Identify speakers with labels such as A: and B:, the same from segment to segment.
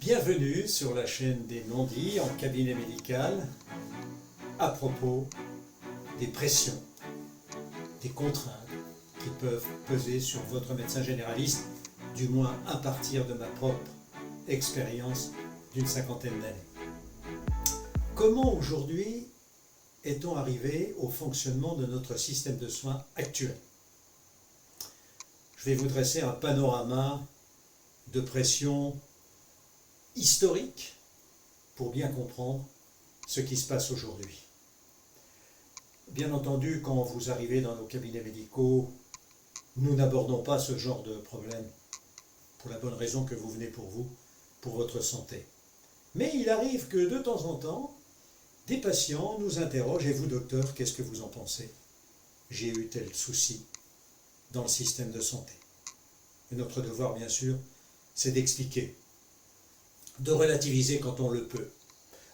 A: Bienvenue sur la chaîne des non-dits en cabinet médical à propos des pressions, des contraintes qui peuvent peser sur votre médecin généraliste, du moins à partir de ma propre expérience d'une cinquantaine d'années. Comment aujourd'hui est-on arrivé au fonctionnement de notre système de soins actuel? Je vais vous dresser un panorama de pression historique pour bien comprendre ce qui se passe aujourd'hui. Bien entendu, quand vous arrivez dans nos cabinets médicaux, nous n'abordons pas ce genre de problème pour la bonne raison que vous venez pour vous, pour votre santé. Mais il arrive que de temps en temps, des patients nous interrogent: et vous docteur, qu'est-ce que vous en pensez? J'ai eu tel souci dans le système de santé. Et notre devoir, bien sûr, c'est d'expliquer, de relativiser quand on le peut.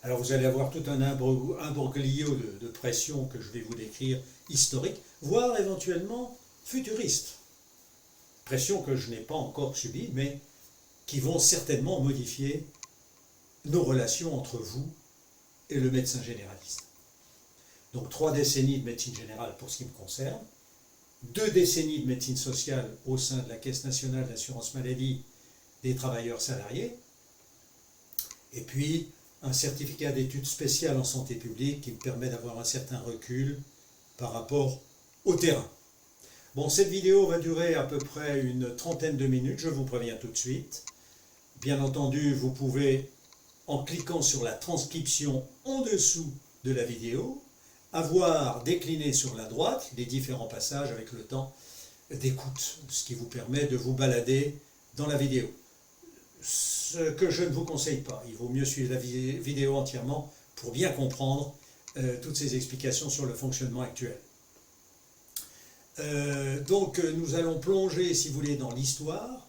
A: Alors vous allez avoir tout un imbroglio de pression que je vais vous décrire, historique, voire éventuellement futuriste. Pression que je n'ai pas encore subie, mais qui vont certainement modifier nos relations entre vous et le médecin généraliste. Donc 3 décennies de médecine générale pour ce qui me concerne, 2 décennies de médecine sociale au sein de la Caisse nationale d'assurance maladie des travailleurs salariés, et puis un certificat d'études spéciales en santé publique qui me permet d'avoir un certain recul par rapport au terrain. Bon, cette vidéo va durer à peu près une trentaine de minutes, je vous préviens tout de suite. Bien entendu, vous pouvez, en cliquant sur la transcription en dessous de la vidéo, avoir décliné sur la droite les différents passages avec le temps d'écoute, ce qui vous permet de vous balader dans la vidéo. Ce que je ne vous conseille pas, il vaut mieux suivre la vidéo entièrement pour bien comprendre toutes ces explications sur le fonctionnement actuel. Donc nous allons plonger, si vous voulez, dans l'histoire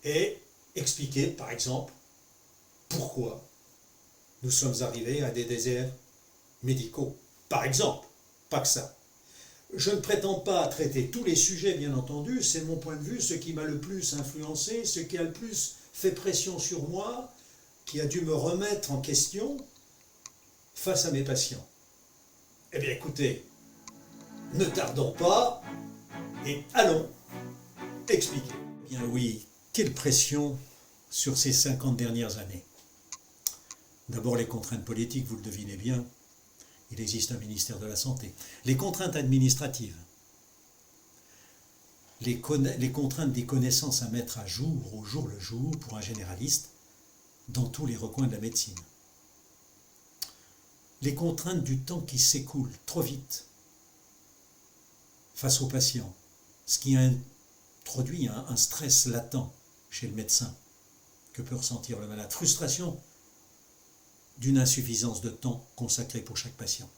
A: et expliquer, par exemple, pourquoi nous sommes arrivés à des déserts médicaux. Par exemple, pas que ça. Je ne prétends pas traiter tous les sujets, bien entendu, c'est mon point de vue, ce qui m'a le plus influencé, ce qui a le plus fait pression sur moi, qui a dû me remettre en question face à mes patients. Eh bien écoutez, ne tardons pas et allons expliquer. Eh bien oui, quelle pression sur ces 50 dernières années. D'abord les contraintes politiques, vous le devinez bien. Il existe un ministère de la Santé. Les contraintes administratives, les contraintes des connaissances à mettre à jour, au jour le jour, pour un généraliste, dans tous les recoins de la médecine. Les contraintes du temps qui s'écoule trop vite face aux patients, ce qui introduit un stress latent chez le médecin que peut ressentir le malade. Frustration d'une insuffisance de temps consacré pour chaque patient.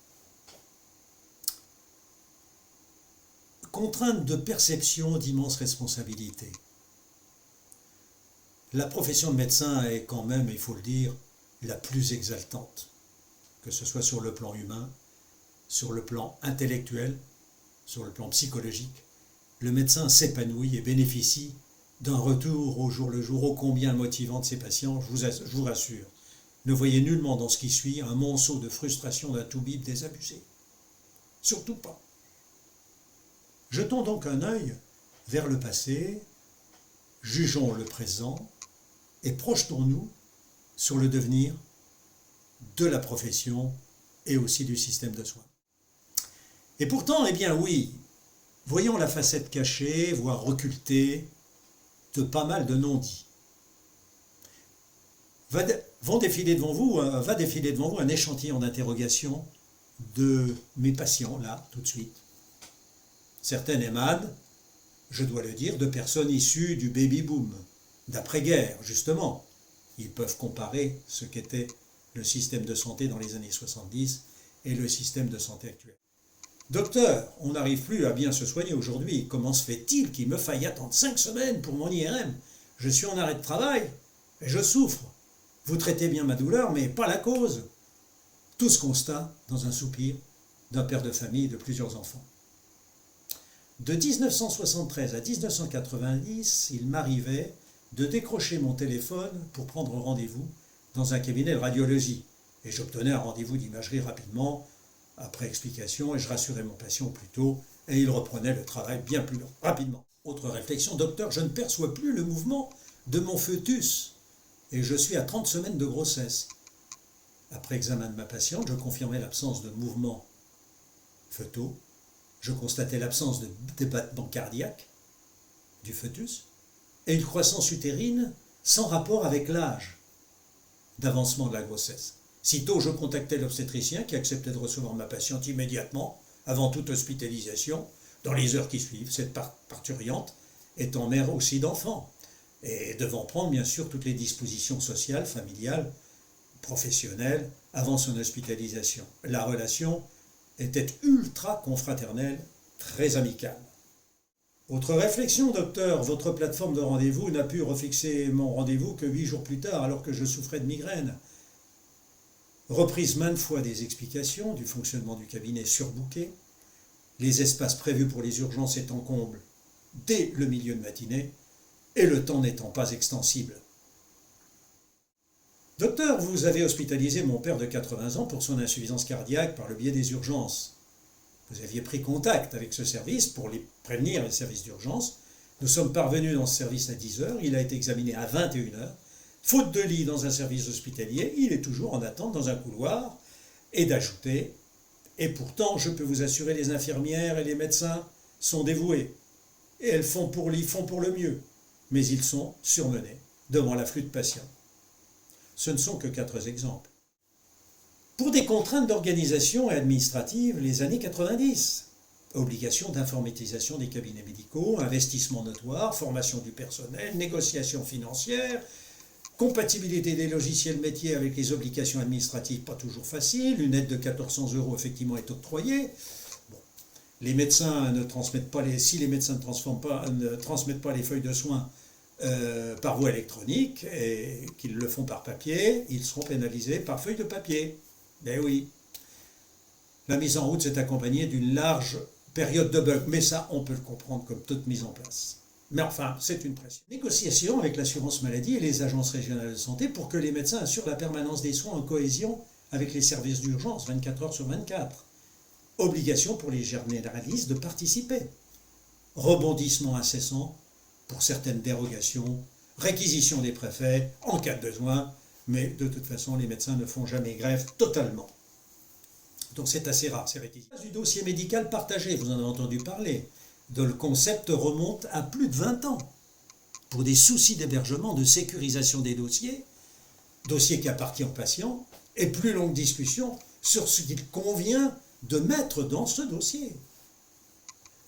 A: Contrainte de perception d'immenses responsabilités. La profession de médecin est quand même, il faut le dire, la plus exaltante, que ce soit sur le plan humain, sur le plan intellectuel, sur le plan psychologique. Le médecin s'épanouit et bénéficie d'un retour au jour le jour ô combien motivant de ses patients, je vous rassure. Ne voyez nullement dans ce qui suit un monceau de frustration d'un toubib désabusé. Surtout pas. Jetons donc un œil vers le passé, jugeons le présent et projetons-nous sur le devenir de la profession et aussi du système de soins. Et pourtant, eh bien oui, voyons la facette cachée, voire occultée, de pas mal de non-dits. Va défiler devant vous un échantillon d'interrogation de mes patients, là, tout de suite. Certaines émanent, je dois le dire, de personnes issues du baby-boom, d'après-guerre, justement. Ils peuvent comparer ce qu'était le système de santé dans les années 70 et le système de santé actuel. Docteur, on n'arrive plus à bien se soigner aujourd'hui. Comment se fait-il qu'il me faille attendre 5 semaines pour mon IRM? Je suis en arrêt de travail et je souffre. Vous traitez bien ma douleur, mais pas la cause. Tout ce constat dans un soupir d'un père de famille de plusieurs enfants. De 1973 à 1990, il m'arrivait de décrocher mon téléphone pour prendre rendez-vous dans un cabinet de radiologie. Et j'obtenais un rendez-vous d'imagerie rapidement, après explication, et je rassurais mon patient plus tôt, et il reprenait le travail bien plus rapidement. Autre réflexion, docteur, je ne perçois plus le mouvement de mon fœtus, et je suis à 30 semaines de grossesse. Après examen de ma patiente, je confirmais l'absence de mouvement fœtaux, je constatais l'absence de battements cardiaques du fœtus, et une croissance utérine sans rapport avec l'âge d'avancement de la grossesse. Sitôt, je contactais l'obstétricien qui acceptait de recevoir ma patiente immédiatement, avant toute hospitalisation, dans les heures qui suivent, cette parturiente étant mère aussi d'enfants, et devant prendre bien sûr toutes les dispositions sociales, familiales, professionnelles, avant son hospitalisation. La relation était ultra confraternelle, très amicale. Autre réflexion, docteur, votre plateforme de rendez-vous n'a pu refixer mon rendez-vous que 8 jours plus tard, alors que je souffrais de migraine. Reprise maintes fois des explications du fonctionnement du cabinet surbooké, les espaces prévus pour les urgences étant combles dès le milieu de matinée et le temps n'étant pas extensible. Docteur, vous avez hospitalisé mon père de 80 ans pour son insuffisance cardiaque par le biais des urgences. Vous aviez pris contact avec ce service pour les prévenir, les services d'urgence. Nous sommes parvenus dans ce service à 10h, il a été examiné à 21h. Faute de lit dans un service hospitalier, il est toujours en attente dans un couloir. Et d'ajouter, et pourtant je peux vous assurer, les infirmières et les médecins sont dévoués. Et elles font pour le mieux. Mais ils sont surmenés devant l'afflux de patients. Ce ne sont que 4 exemples. Pour des contraintes d'organisation et administrative, les années 90. Obligation d'informatisation des cabinets médicaux, investissement notoire, formation du personnel, négociations financières, compatibilité des logiciels métiers avec les obligations administratives, pas toujours facile, une aide de 1400 € effectivement est octroyée. Bon. Les médecins ne transmettent pas si les médecins ne transmettent pas les feuilles de soins par voie électronique et qu'ils le font par papier, ils seront pénalisés par feuille de papier. Ben oui. La mise en route s'est accompagnée d'une large période de bug, mais ça, on peut le comprendre comme toute mise en place. Mais enfin, c'est une pression. Négociation avec l'assurance maladie et les agences régionales de santé pour que les médecins assurent la permanence des soins en cohésion avec les services d'urgence 24 heures sur 24. Obligation pour les généralistes de participer. Rebondissement incessant pour certaines dérogations, réquisition des préfets en cas de besoin, mais de toute façon, les médecins ne font jamais grève totalement. Donc c'est assez rare, ces réquisitions. Du dossier médical partagé, vous en avez entendu parler. Le concept remonte à plus de 20 ans. Pour des soucis d'hébergement, de sécurisation des dossiers qui appartiennent aux patients, et plus longue discussion sur ce qu'il convient de mettre dans ce dossier.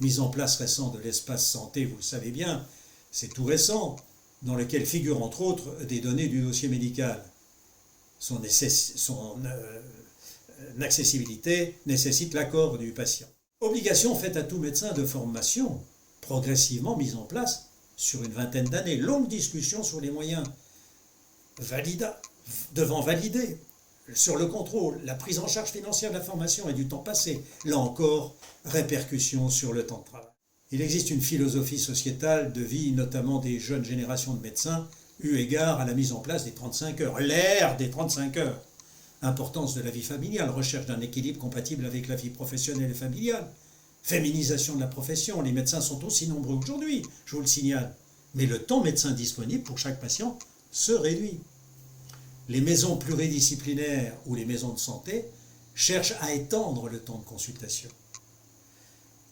A: Mise en place récente de l'espace santé, vous le savez bien, c'est tout récent, dans lequel figurent entre autres des données du dossier médical. Son accessibilité nécessite l'accord du patient. Obligation faite à tout médecin de formation, progressivement mise en place sur une vingtaine d'années. Longue discussion sur les moyens devant valider, sur le contrôle, la prise en charge financière de la formation et du temps passé. Là encore, répercussions sur le temps de travail. Il existe une philosophie sociétale de vie, notamment des jeunes générations de médecins, eu égard à la mise en place des 35 heures, l'ère des 35 heures. Importance de la vie familiale, recherche d'un équilibre compatible avec la vie professionnelle et familiale, féminisation de la profession, les médecins sont aussi nombreux aujourd'hui, je vous le signale, mais le temps médecin disponible pour chaque patient se réduit. Les maisons pluridisciplinaires ou les maisons de santé cherchent à étendre le temps de consultation.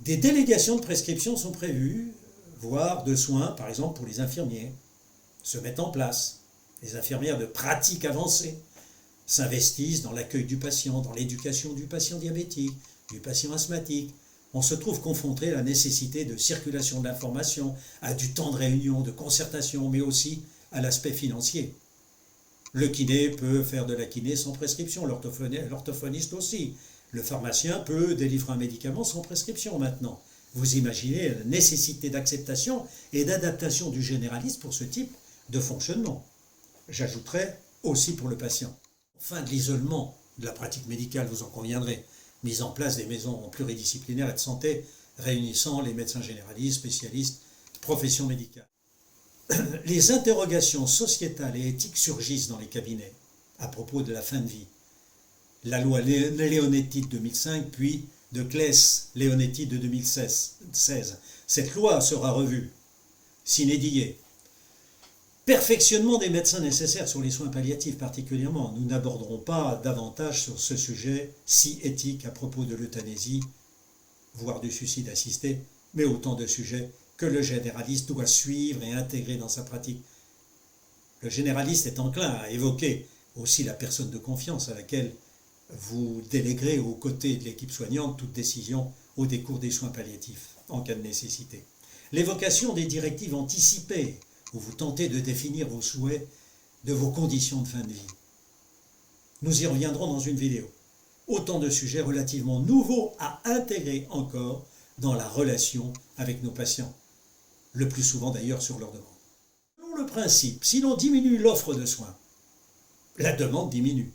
A: Des délégations de prescription sont prévues, voire de soins, par exemple pour les infirmiers, se mettent en place. Les infirmières de pratique avancée s'investissent dans l'accueil du patient, dans l'éducation du patient diabétique, du patient asthmatique. On se trouve confronté à la nécessité de circulation de l'information, à du temps de réunion, de concertation, mais aussi à l'aspect financier. Le kiné peut faire de la kiné sans prescription, l'orthophoniste aussi. Le pharmacien peut délivrer un médicament sans prescription maintenant. Vous imaginez la nécessité d'acceptation et d'adaptation du généraliste pour ce type de fonctionnement. J'ajouterais aussi pour le patient. Fin de l'isolement de la pratique médicale, vous en conviendrez. Mise en place des maisons pluridisciplinaires et de santé réunissant les médecins généralistes, spécialistes, professions médicales. les interrogations sociétales et éthiques surgissent dans les cabinets à propos de la fin de vie. La loi Leonetti de 2005, puis de Claes-Leonetti de 2016. Cette loi sera revue, sine die. Perfectionnement des médecins nécessaires sur les soins palliatifs particulièrement. Nous n'aborderons pas davantage sur ce sujet si éthique à propos de l'euthanasie, voire du suicide assisté, mais autant de sujets que le généraliste doit suivre et intégrer dans sa pratique. Le généraliste est enclin à évoquer aussi la personne de confiance à laquelle vous déléguerez aux côtés de l'équipe soignante toute décision au décours des soins palliatifs, en cas de nécessité. L'évocation des directives anticipées, où vous tentez de définir vos souhaits de vos conditions de fin de vie. Nous y reviendrons dans une vidéo. Autant de sujets relativement nouveaux à intégrer encore dans la relation avec nos patients, le plus souvent d'ailleurs sur leur demande. Selon le principe, si l'on diminue l'offre de soins, la demande diminue.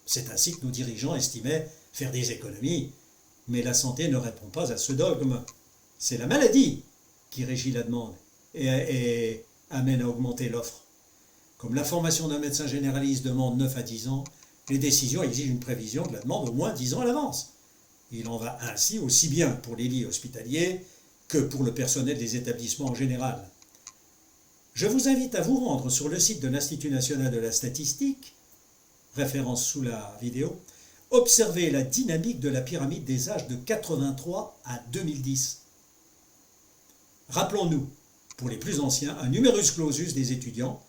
A: C'est ainsi que nos dirigeants estimaient faire des économies, mais la santé ne répond pas à ce dogme. C'est la maladie qui régit la demande et amène à augmenter l'offre. Comme la formation d'un médecin généraliste demande 9 à 10 ans, les décisions exigent une prévision de la demande au moins 10 ans à l'avance. Il en va ainsi aussi bien pour les lits hospitaliers que pour le personnel des établissements en général. Je vous invite à vous rendre sur le site de l'Institut national de la statistique, référence sous la vidéo, observez la dynamique de la pyramide des âges de 83 à 2010. Rappelons-nous, pour les plus anciens, un numerus clausus des étudiants,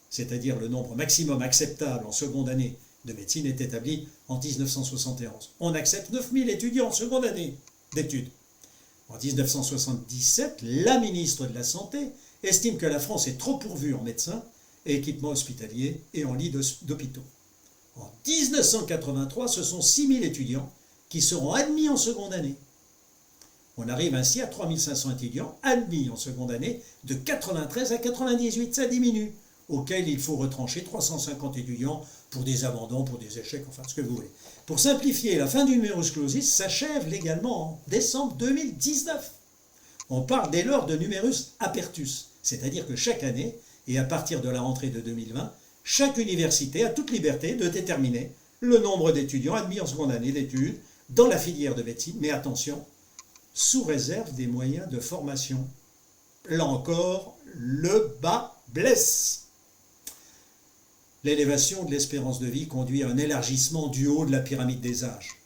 A: c'est-à-dire le nombre maximum acceptable en seconde année de médecine, est établi en 1971. On accepte 9000 étudiants en seconde année d'études. En 1977, la ministre de la Santé estime que la France est trop pourvue en médecins et équipements hospitaliers et en lits d'hôpitaux. En 1983, ce sont 6000 étudiants qui seront admis en seconde année. On arrive ainsi à 3500 étudiants admis en seconde année de 93 à 98, ça diminue, auquel il faut retrancher 350 étudiants pour des abandons, pour des échecs, enfin ce que vous voulez. Pour simplifier, la fin du numerus clausus s'achève légalement en décembre 2019. On parle dès lors de numerus apertus, c'est-à-dire que chaque année, et à partir de la rentrée de 2020, chaque université a toute liberté de déterminer le nombre d'étudiants admis en seconde année d'études dans la filière de médecine, mais attention, sous réserve des moyens de formation. Là encore, le bas blesse. L'élévation de l'espérance de vie conduit à un élargissement du haut de la pyramide des âges,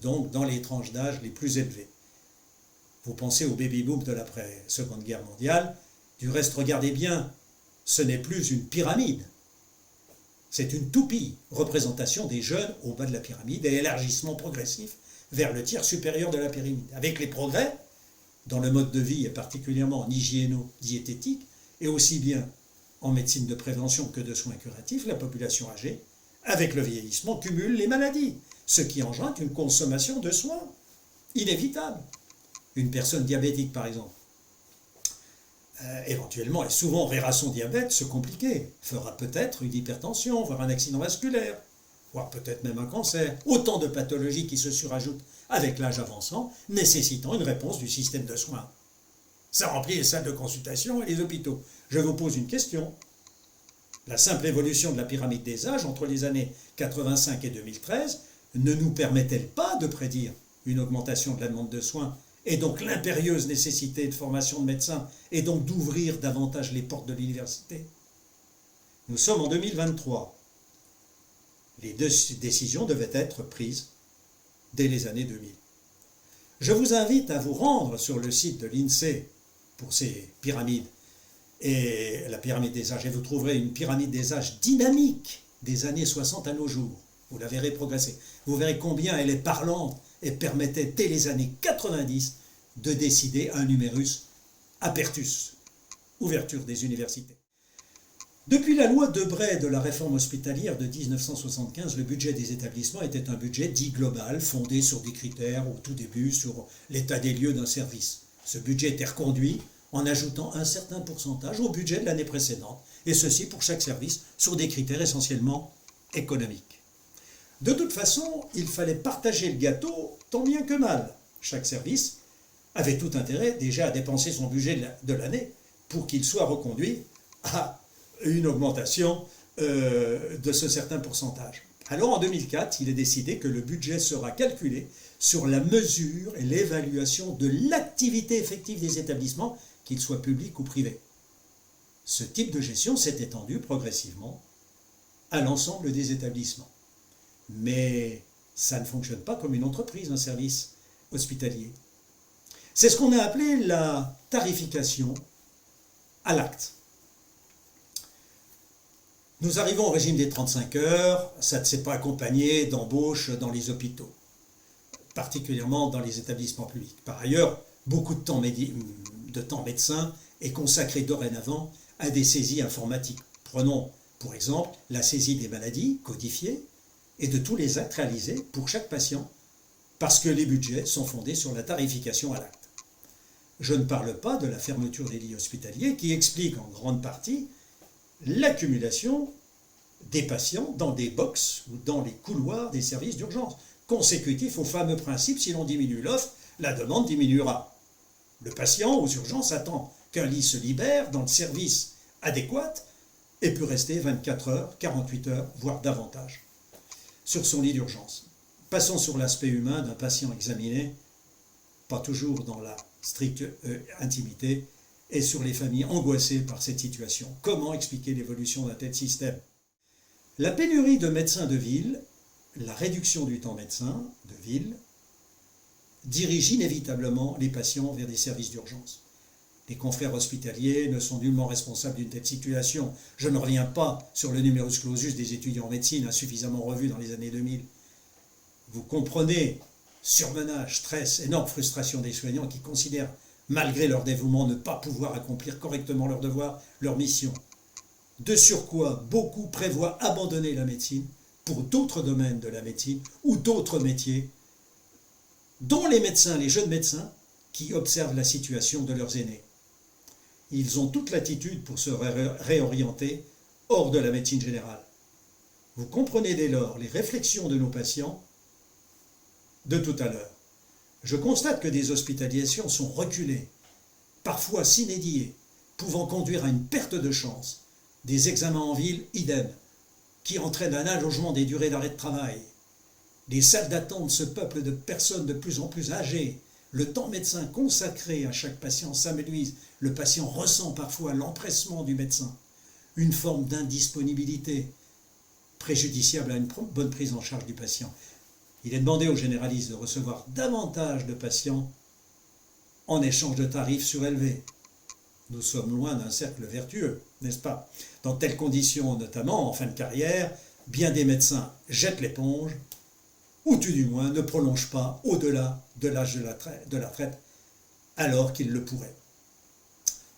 A: donc dans les tranches d'âge les plus élevées. Vous pensez au baby-boom de l'après-Seconde Guerre mondiale. Du reste, regardez bien, ce n'est plus une pyramide, c'est une toupie, représentation des jeunes au bas de la pyramide et élargissement progressif vers le tiers supérieur de la pyramide. Avec les progrès dans le mode de vie et particulièrement en hygiéno-diététique et aussi bien en médecine de prévention que de soins curatifs, la population âgée, avec le vieillissement, cumule les maladies, ce qui engendre une consommation de soins inévitable. Une personne diabétique, par exemple, éventuellement et souvent verra son diabète se compliquer, fera peut-être une hypertension, voire un accident vasculaire, voire peut-être même un cancer. Autant de pathologies qui se surajoutent avec l'âge avançant, nécessitant une réponse du système de soins. Ça remplit les salles de consultation et les hôpitaux. Je vous pose une question. La simple évolution de la pyramide des âges entre les années 85 et 2013 ne nous permet-elle pas de prédire une augmentation de la demande de soins et donc l'impérieuse nécessité de formation de médecins et donc d'ouvrir davantage les portes de l'université? Nous sommes en 2023. Les deux décisions devaient être prises dès les années 2000. Je vous invite à vous rendre sur le site de l'INSEE pour ces pyramides et la pyramide des âges, et vous trouverez une pyramide des âges dynamique des années 60 à nos jours. Vous la verrez progresser. Vous verrez combien elle est parlante et permettait dès les années 90 de décider un numerus apertus, ouverture des universités. Depuis la loi Debray de la réforme hospitalière de 1975, le budget des établissements était un budget dit global, fondé sur des critères au tout début sur l'état des lieux d'un service. Ce budget était reconduit en ajoutant un certain pourcentage au budget de l'année précédente, et ceci pour chaque service sur des critères essentiellement économiques. De toute façon, il fallait partager le gâteau tant bien que mal. Chaque service avait tout intérêt déjà à dépenser son budget de l'année pour qu'il soit reconduit à une augmentation de ce certain pourcentage. Alors en 2004, il est décidé que le budget sera calculé sur la mesure et l'évaluation de l'activité effective des établissements, qu'ils soient publics ou privés. Ce type de gestion s'est étendu progressivement à l'ensemble des établissements. Mais ça ne fonctionne pas comme une entreprise, un service hospitalier. C'est ce qu'on a appelé la tarification à l'acte. Nous arrivons au régime des 35 heures, ça ne s'est pas accompagné d'embauches dans les hôpitaux, particulièrement dans les établissements publics. Par ailleurs, beaucoup de temps médecin est consacré dorénavant à des saisies informatiques. Prenons pour exemple la saisie des maladies codifiées et de tous les actes réalisés pour chaque patient, parce que les budgets sont fondés sur la tarification à l'acte. Je ne parle pas de la fermeture des lits hospitaliers qui explique en grande partie l'accumulation des patients dans des box ou dans les couloirs des services d'urgence, consécutif au fameux principe: si l'on diminue l'offre, la demande diminuera. Le patient aux urgences attend qu'un lit se libère dans le service adéquat et peut rester 24 heures, 48 heures, voire davantage sur son lit d'urgence. Passons sur l'aspect humain d'un patient examiné, pas toujours dans la stricte intimité, et sur les familles angoissées par cette situation. Comment expliquer l'évolution d'un tel système? La pénurie de médecins de ville, la réduction du temps médecin de ville, dirige inévitablement les patients vers des services d'urgence. Les confrères hospitaliers ne sont nullement responsables d'une telle situation. Je ne reviens pas sur le numerus clausus des étudiants en médecine, insuffisamment revu dans les années 2000. Vous comprenez, surmenage, stress, énorme frustration des soignants qui considèrent, malgré leur dévouement, ne pas pouvoir accomplir correctement leurs devoirs, leur mission. De surcroît, beaucoup prévoient abandonner la médecine pour d'autres domaines de la médecine ou d'autres métiers, dont les médecins, les jeunes médecins, qui observent la situation de leurs aînés. Ils ont toute latitude pour se réorienter hors de la médecine générale. Vous comprenez dès lors les réflexions de nos patients de tout à l'heure. Je constate que des hospitalisations sont reculées, parfois sine die, pouvant conduire à une perte de chance. Des examens en ville, idem, qui entraînent un allongement des durées d'arrêt de travail. Les salles d'attente se peuplent de personnes de plus en plus âgées. Le temps médecin consacré à chaque patient s'amenuise. Le patient ressent parfois l'empressement du médecin, une forme d'indisponibilité préjudiciable à une bonne prise en charge du patient. Il est demandé aux généralistes de recevoir davantage de patients en échange de tarifs surélevés. Nous sommes loin d'un cercle vertueux, n'est-ce pas? Dans de telles conditions, notamment en fin de carrière, bien des médecins jettent l'éponge, ou tout du moins ne prolongent pas au-delà de l'âge de la retraite, alors qu'ils le pourraient.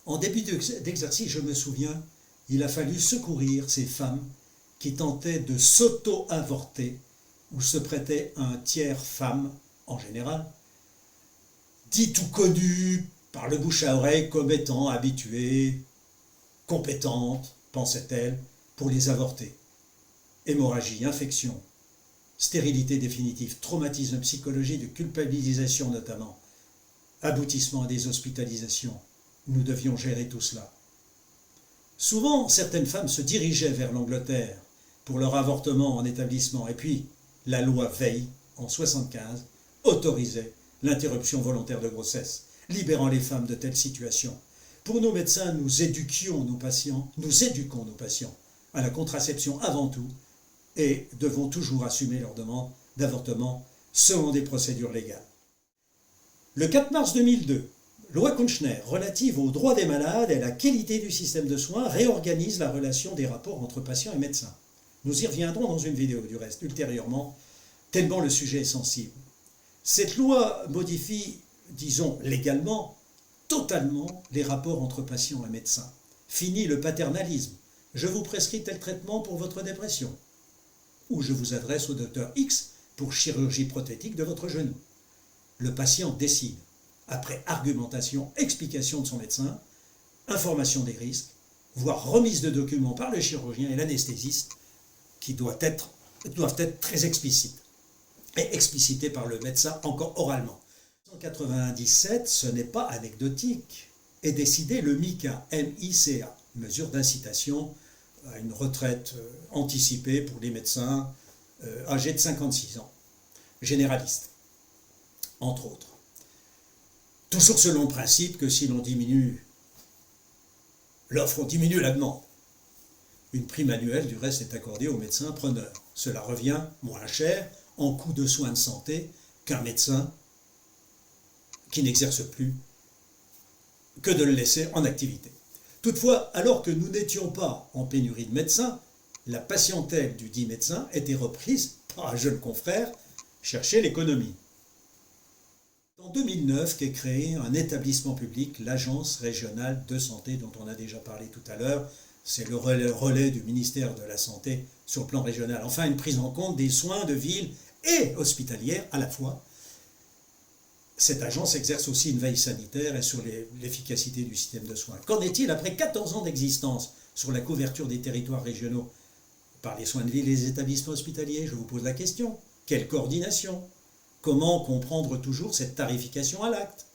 A: En début d'exercice, je me souviens, il a fallu secourir ces femmes qui tentaient de s'auto-avorter ou se prêtaient à un tiers femme, en général, dit ou connu par le bouche à oreille comme étant habituée, compétente, pensait-elle, pour les avorter. Hémorragie, infection, stérilité définitive, traumatisme psychologique, de culpabilisation notamment, aboutissement à des hospitalisations. Nous devions gérer tout cela. Souvent, certaines femmes se dirigeaient vers l'Angleterre pour leur avortement en établissement, et puis la loi Veil, en 1975, autorisait l'interruption volontaire de grossesse, libérant les femmes de telles situations. Pour nos médecins, nous éduquons nos patients à la contraception avant tout, et devons toujours assumer leur demande d'avortement selon des procédures légales. Le 4 mars 2002, loi Kouchner relative aux droits des malades et à la qualité du système de soins réorganise la relation des rapports entre patients et médecins. Nous y reviendrons dans une vidéo du reste, ultérieurement, tellement le sujet est sensible. Cette loi modifie, disons légalement, totalement les rapports entre patients et médecins. Fini le paternalisme. Je vous prescris tel traitement pour votre dépression. Ou je vous adresse au docteur X pour chirurgie prothétique de votre genou. Le patient décide, après argumentation, explication de son médecin, information des risques, voire remise de documents par le chirurgien et l'anesthésiste, qui doivent être très explicites, et explicités par le médecin encore oralement. En 1997, ce n'est pas anecdotique, est décidé le MICA, M-I-C-A, mesure d'incitation à une retraite anticipée pour les médecins âgés de 56 ans, généralistes, entre autres. Toujours selon le principe que si l'on diminue l'offre, on diminue la demande. Une prime annuelle, du reste, est accordée aux médecins preneurs. Cela revient moins cher en coût de soins de santé qu'un médecin qui n'exerce plus que de le laisser en activité. Toutefois, alors que nous n'étions pas en pénurie de médecins, la patientèle du dit médecin était reprise par un jeune confrère chercher l'économie. En 2009 qu'est créé un établissement public, l'Agence régionale de santé, dont on a déjà parlé tout à l'heure. C'est le relais du ministère de la Santé sur le plan régional. Enfin, une prise en compte des soins de ville et hospitalière à la fois. Cette agence exerce aussi une veille sanitaire et sur l'efficacité du système de soins. Qu'en est-il après 14 ans d'existence sur la couverture des territoires régionaux par les soins de ville et les établissements hospitaliers? Je vous pose la question. Quelle coordination? Comment comprendre toujours cette tarification à l'acte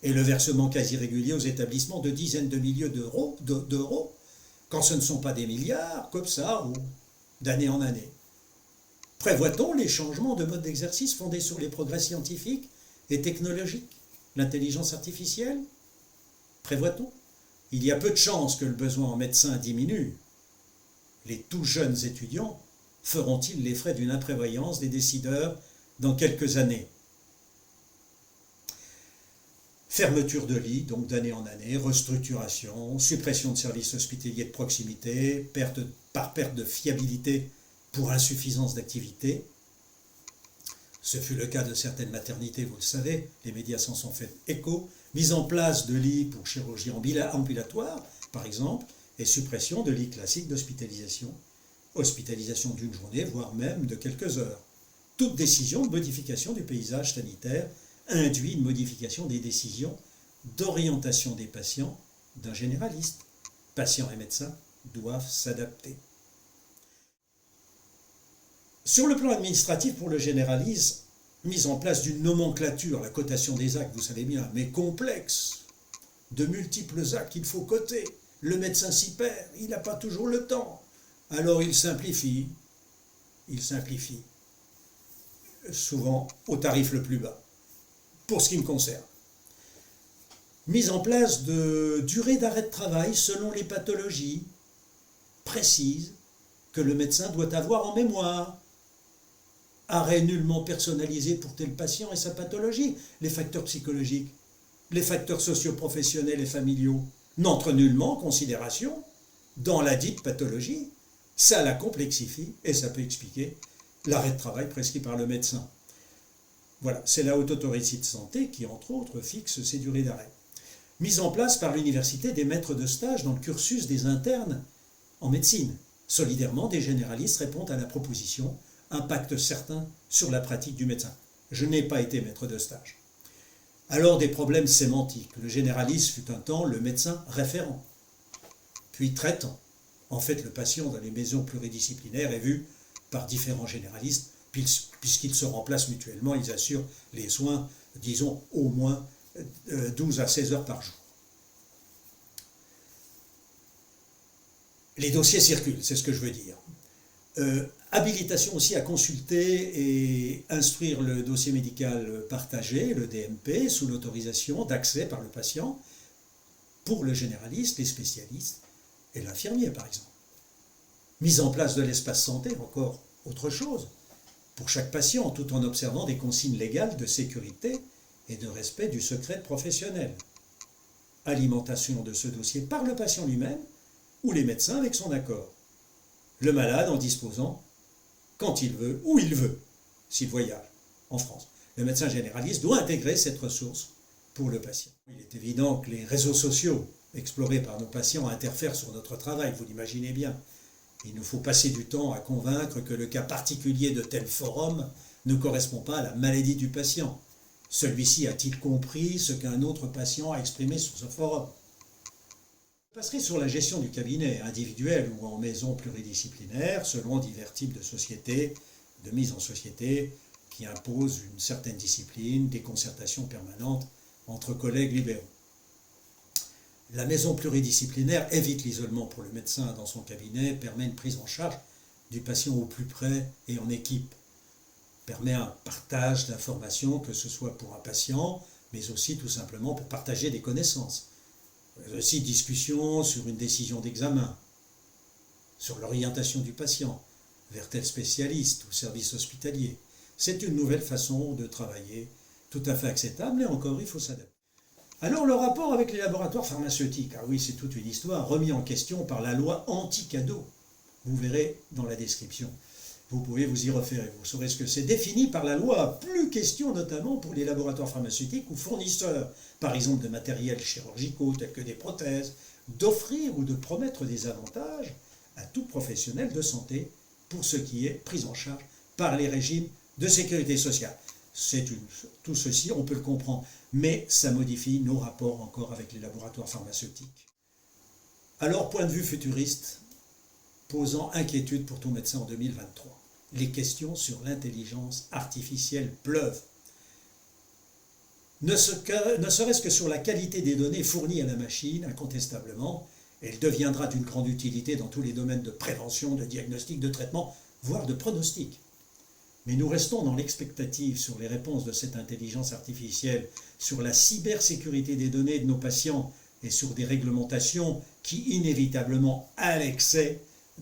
A: et le versement quasi régulier aux établissements de dizaines de milliers d'euros, quand ce ne sont pas des milliards, comme ça, ou d'année en année? Prévoit-on les changements de mode d'exercice fondés sur les progrès scientifiques et technologiques, l'intelligence artificielle? Prévoit-on? Il y a peu de chances que le besoin en médecins diminue. Les tout jeunes étudiants feront-ils les frais d'une imprévoyance des décideurs dans quelques années? Fermeture de lits, donc d'année en année, restructuration, suppression de services hospitaliers de proximité, perte de fiabilité pour insuffisance d'activité. Ce fut le cas de certaines maternités, vous le savez, les médias s'en sont fait écho. Mise en place de lits pour chirurgie ambulatoire, par exemple, et suppression de lits classiques d'hospitalisation. Hospitalisation d'une journée, voire même de quelques heures. Toute décision de modification du paysage sanitaire induit une modification des décisions d'orientation des patients d'un généraliste. Patients et médecins doivent s'adapter. Sur le plan administratif, pour le généraliste, mise en place d'une nomenclature, la cotation des actes, vous savez bien, mais complexe, de multiples actes qu'il faut coter. Le médecin s'y perd, il n'a pas toujours le temps. Alors il simplifie, souvent au tarif le plus bas, pour ce qui me concerne. Mise en place de durée d'arrêt de travail selon les pathologies précises que le médecin doit avoir en mémoire. Arrêt nullement personnalisé pour tel patient et sa pathologie. Les facteurs psychologiques, les facteurs socio-professionnels et familiaux n'entrent nullement en considération dans la dite pathologie. Ça la complexifie et ça peut expliquer l'arrêt de travail prescrit par le médecin. Voilà, c'est la Haute Autorité de Santé qui, entre autres, fixe ces durées d'arrêt. Mise en place par l'université des maîtres de stage dans le cursus des internes en médecine. Solidairement, des généralistes répondent à la proposition, impact certain sur la pratique du médecin. Je n'ai pas été maître de stage. Alors des problèmes sémantiques. Le généraliste fut un temps le médecin référent, puis traitant. En fait, le patient dans les maisons pluridisciplinaires est vu par différents généralistes, puisqu'ils se remplacent mutuellement, ils assurent les soins, disons, au moins 12 à 16 heures par jour. Les dossiers circulent, c'est ce que je veux dire. Habilitation aussi à consulter et instruire le dossier médical partagé, le DMP, sous l'autorisation d'accès par le patient pour le généraliste, les spécialistes et l'infirmier, par exemple. Mise en place de l'espace santé, encore autre chose, pour chaque patient, tout en observant des consignes légales de sécurité et de respect du secret professionnel. Alimentation de ce dossier par le patient lui-même ou les médecins avec son accord. Le malade en disposant quand il veut, où il veut, s'il voyage en France. Le médecin généraliste doit intégrer cette ressource pour le patient. Il est évident que les réseaux sociaux explorés par nos patients interfèrent sur notre travail, vous l'imaginez bien. Il nous faut passer du temps à convaincre que le cas particulier de tel forum ne correspond pas à la maladie du patient. Celui-ci a-t-il compris ce qu'un autre patient a exprimé sur ce forum? Je passerai sur la gestion du cabinet, individuel ou en maison pluridisciplinaire, selon divers types de sociétés, de mise en société, qui imposent une certaine discipline, des concertations permanentes entre collègues libéraux. La maison pluridisciplinaire évite l'isolement pour le médecin dans son cabinet, permet une prise en charge du patient au plus près et en équipe, permet un partage d'informations, que ce soit pour un patient, mais aussi tout simplement pour partager des connaissances. Aussi discussion sur une décision d'examen, sur l'orientation du patient, vers tel spécialiste ou service hospitalier. C'est une nouvelle façon de travailler, tout à fait acceptable, et encore il faut s'adapter. Alors le rapport avec les laboratoires pharmaceutiques, ah oui c'est toute une histoire, remis en question par la loi anti-cadeau. Vous verrez dans la description. Vous pouvez vous y référer, vous saurez ce que c'est. Défini par la loi, plus question notamment pour les laboratoires pharmaceutiques ou fournisseurs, par exemple de matériels chirurgicaux tels que des prothèses, d'offrir ou de promettre des avantages à tout professionnel de santé pour ce qui est pris en charge par les régimes de sécurité sociale. Tout ceci, on peut le comprendre, mais ça modifie nos rapports encore avec les laboratoires pharmaceutiques. Alors, point de vue futuriste, posant inquiétude pour ton médecin en 2023. Les questions sur l'intelligence artificielle pleuvent. Ne serait-ce que sur la qualité des données fournies à la machine, incontestablement, elle deviendra d'une grande utilité dans tous les domaines de prévention, de diagnostic, de traitement, voire de pronostic. Mais nous restons dans l'expectative sur les réponses de cette intelligence artificielle, sur la cybersécurité des données de nos patients et sur des réglementations qui, inévitablement, à l'excès,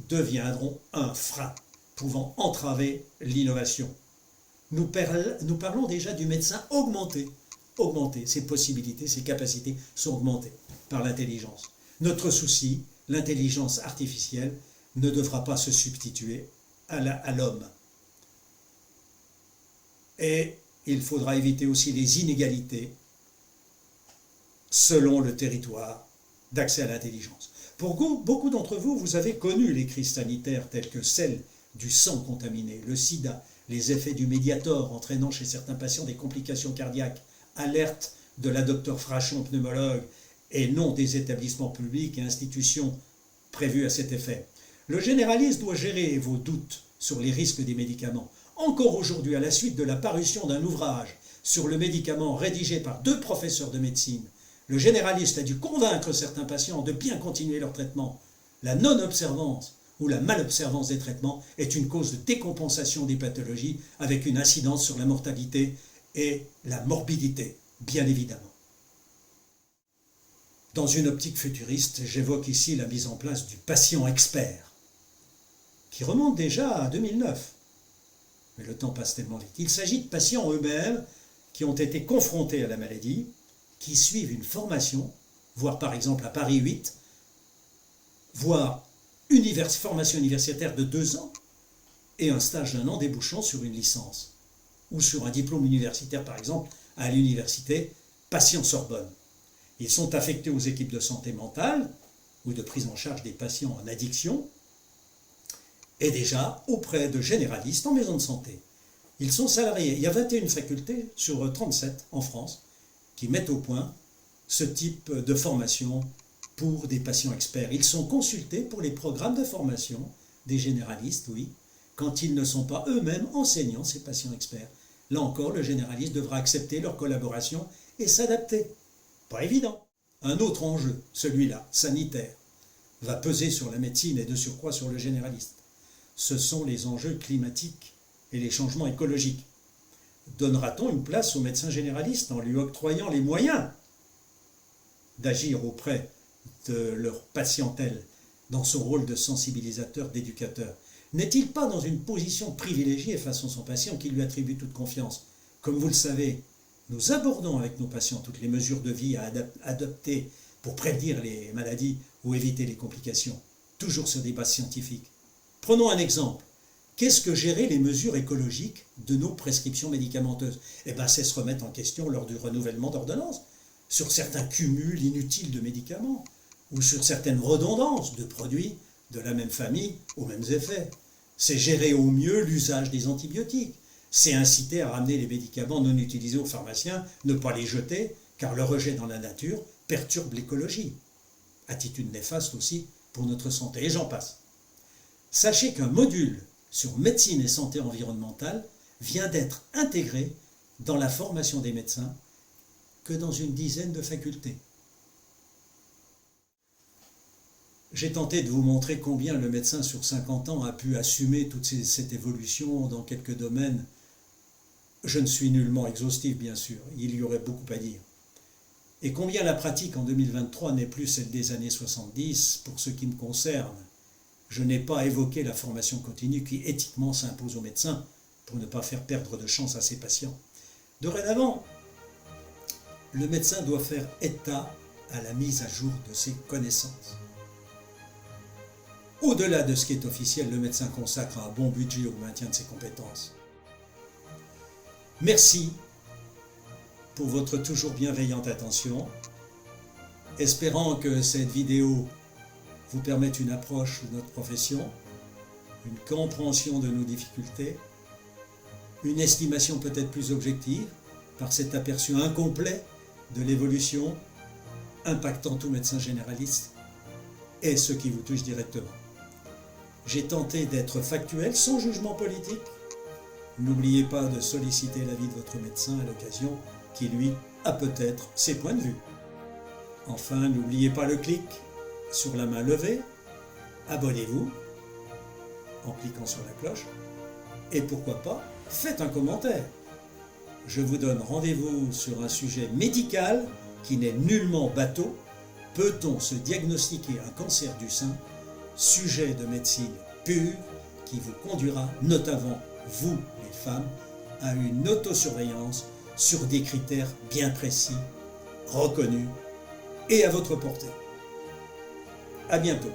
A: deviendront un frein, pouvant entraver l'innovation. Nous parlons déjà du médecin augmenté. Ses possibilités, ses capacités sont augmentées par l'intelligence. Notre souci, l'intelligence artificielle, ne devra pas se substituer à l'homme. Et il faudra éviter aussi les inégalités selon le territoire d'accès à l'intelligence. Pour beaucoup d'entre vous, vous avez connu les crises sanitaires telles que celle du sang contaminé, le sida, les effets du Mediator entraînant chez certains patients des complications cardiaques, alerte de la docteure Frachon, pneumologue, et non des établissements publics et institutions prévus à cet effet. Le généraliste doit gérer vos doutes sur les risques des médicaments. Encore aujourd'hui, à la suite de la parution d'un ouvrage sur le médicament rédigé par 2 professeurs de médecine, le généraliste a dû convaincre certains patients de bien continuer leur traitement. La non-observance ou la malobservance des traitements est une cause de décompensation des pathologies avec une incidence sur la mortalité et la morbidité, bien évidemment. Dans une optique futuriste, j'évoque ici la mise en place du patient expert, qui remonte déjà à 2009. Mais le temps passe tellement vite. Il s'agit de patients eux-mêmes qui ont été confrontés à la maladie, qui suivent une formation, voire par exemple à Paris 8, voire formation universitaire de 2 ans, et un stage d'1 an débouchant sur une licence, ou sur un diplôme universitaire par exemple à l'université Patient-Sorbonne. Ils sont affectés aux équipes de santé mentale, ou de prise en charge des patients en addiction, et déjà auprès de généralistes en maison de santé. Ils sont salariés. Il y a 21 facultés sur 37 en France qui mettent au point ce type de formation pour des patients experts. Ils sont consultés pour les programmes de formation des généralistes, oui, quand ils ne sont pas eux-mêmes enseignants, ces patients experts. Là encore, le généraliste devra accepter leur collaboration et s'adapter. Pas évident. Un autre enjeu, celui-là, sanitaire, va peser sur la médecine et de surcroît sur le généraliste. Ce sont les enjeux climatiques et les changements écologiques. Donnera-t-on une place au médecin généraliste en lui octroyant les moyens d'agir auprès de leur patientèle dans son rôle de sensibilisateur, d'éducateur? N'est-il pas dans une position privilégiée face à son patient qui lui attribue toute confiance? Comme vous le savez, nous abordons avec nos patients toutes les mesures de vie à adopter pour prévenir les maladies ou éviter les complications, toujours sur des bases scientifiques. Prenons un exemple. Qu'est-ce que gérer les mesures écologiques de nos prescriptions médicamenteuses? Eh bien, c'est se remettre en question lors du renouvellement d'ordonnances, sur certains cumuls inutiles de médicaments, ou sur certaines redondances de produits de la même famille aux mêmes effets. C'est gérer au mieux l'usage des antibiotiques. C'est inciter à ramener les médicaments non utilisés aux pharmaciens, ne pas les jeter, car le rejet dans la nature perturbe l'écologie. Attitude néfaste aussi pour notre santé, et j'en passe. Sachez qu'un module sur médecine et santé environnementale vient d'être intégré dans la formation des médecins que dans une dizaine de facultés. J'ai tenté de vous montrer combien le médecin sur 50 ans a pu assumer toute cette évolution dans quelques domaines. Je ne suis nullement exhaustif, bien sûr, il y aurait beaucoup à dire. Et combien la pratique en 2023 n'est plus celle des années 70 pour ce qui me concerne. Je n'ai pas évoqué la formation continue qui éthiquement s'impose aux médecins pour ne pas faire perdre de chance à ses patients. Dorénavant, le médecin doit faire état à la mise à jour de ses connaissances. Au-delà de ce qui est officiel, le médecin consacre un bon budget au maintien de ses compétences. Merci pour votre toujours bienveillante attention, espérant que cette vidéo vous permette une approche de notre profession, une compréhension de nos difficultés, une estimation peut-être plus objective par cet aperçu incomplet de l'évolution impactant tout médecin généraliste et ceux qui vous touchent directement. J'ai tenté d'être factuel, sans jugement politique. N'oubliez pas de solliciter l'avis de votre médecin à l'occasion, qui lui a peut-être ses points de vue. Enfin, n'oubliez pas le clic sur la main levée, abonnez-vous en cliquant sur la cloche, et pourquoi pas, faites un commentaire. Je vous donne rendez-vous sur un sujet médical qui n'est nullement bateau. Peut-on se diagnostiquer un cancer du sein? Sujet de médecine pure qui vous conduira, notamment vous les femmes, à une autosurveillance sur des critères bien précis, reconnus et à votre portée. À bientôt.